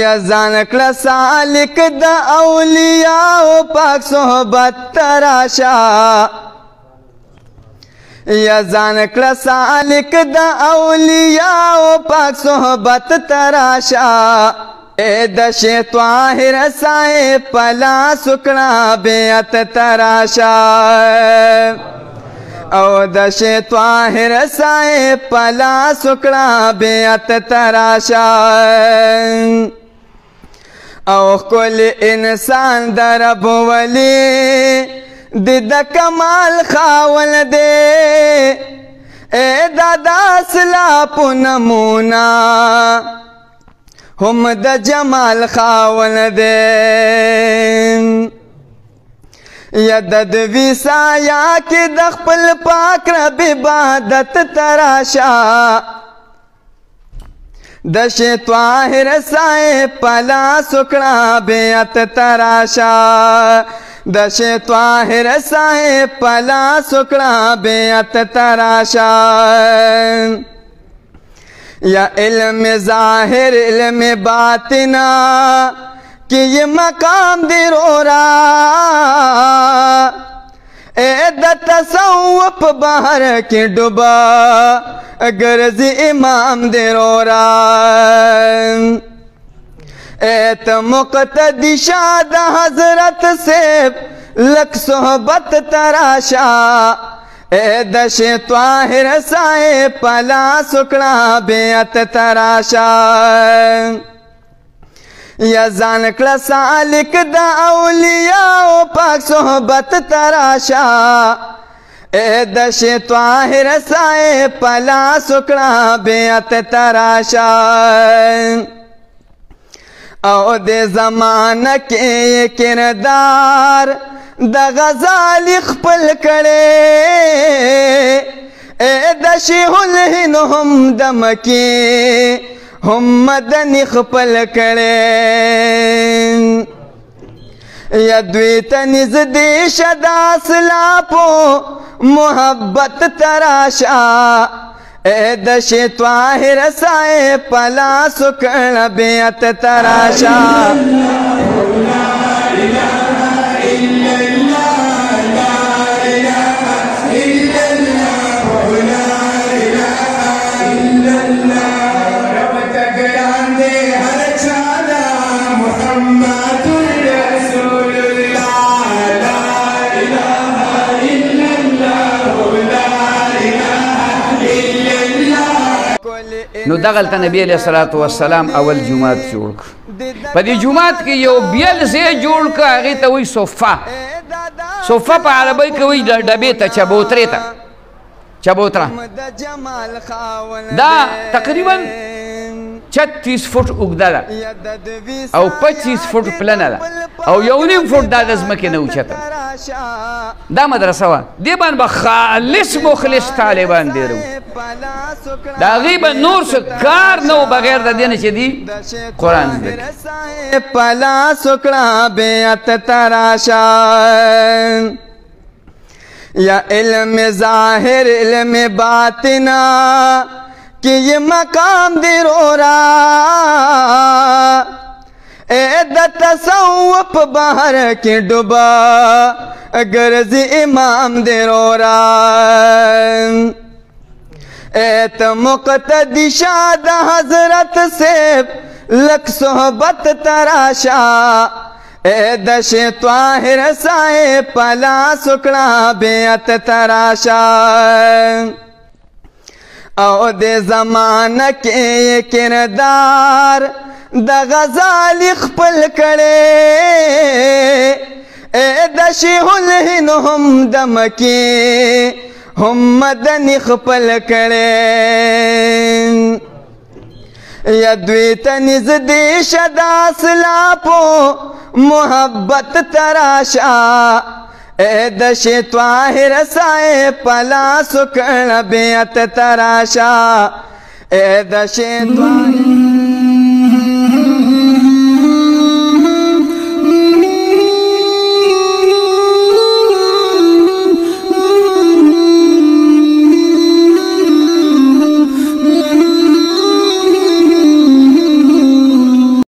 یا ځان کړه سالک د اولیاء پاک صحبت تراشا یا ځان کړه سالک د اولیاء پاک صحبت تراشا اے د شیخ طاهر صاحب پلا سکړه بیعت تراشا او د شیخ طاهر صاحب پلا سکړه بیعت تراشا او کل انسان در رب ولی د کمال خاول دے اے دادا اسلاف نمونا هم د جمال خاول دے یا د ویسایا کی د خپل پاک رب عبادت تراشا د شیخ طاهر صاحب پلا سکړه بیعت تراشا د شیخ طاهر صاحب پلا سکړه بیعت تراشا یا علم ظاہر علم باطنا کہ یہ مقام دی رو رہا اے دا تصوف بہر کی ڈبا گرز امام دی رو رہا اے تو مقتدی شاد حضرت سے لک صحبت تراشا اے د شیخ طاهر صاحب پلا سکړه بیعت تراشا یا ځان کړه سالک د اولیاء پاک صحبت تراشا اے د شیخ طاهر صاحب پلا سکړه بیعت تراشا او د زمانه کې کردار د غزالی خپل کړي اے د شیخ الهند هم د مکی هم مدنی خپل کړي یا دوی ته نږدې شه د اسلافو محبت تراشا اے د شیخ طاهر صاحب پلا سکړه بیعت تراشا نو دغلته نبی علیہ الصلوۃ والسلام اول جمعات جوړ کړ په دې جمعات کې یو بیل ځای جوړ کړ هغې ته وایي صفه صفه په عربۍ کې وایي ډبې ته چبوترې ته چبوتره دا تقریبا 36 فوټ اوږده ده او 25 فوټ پلنه ده او 1.5 فوټ دا د ځمکې نه اوچته دا مدرسه وه دې باندې به خالص مخلص طالبان ډېر وو د هغې به نور څه کار نه و بغیر د دې نه چې دي قرآن زده کړي پلا سکړه بیعت تراشا یا علم ظاہر علم باطنا کہ یہ مقام دی رو رہا اے دا تصوف بہر کی ڈبا گرز امام دی رو رہا اے تو مقتدی شاد حضرت سے لک صحبت تراشا اے د شیخ طاهر صاحب پلا سکړه بیعت تراشا او د زمانه کې کردار د غزالی خپل کړي اے د شیخ الهند هم د مکی هم مدنی خپل کړي یا دوی ته نږدې شه د اسلافو محبت تراشا اے د شیخ طاهر صاحب پلا سکړه بیعت تراشا اے د شیخ طاهر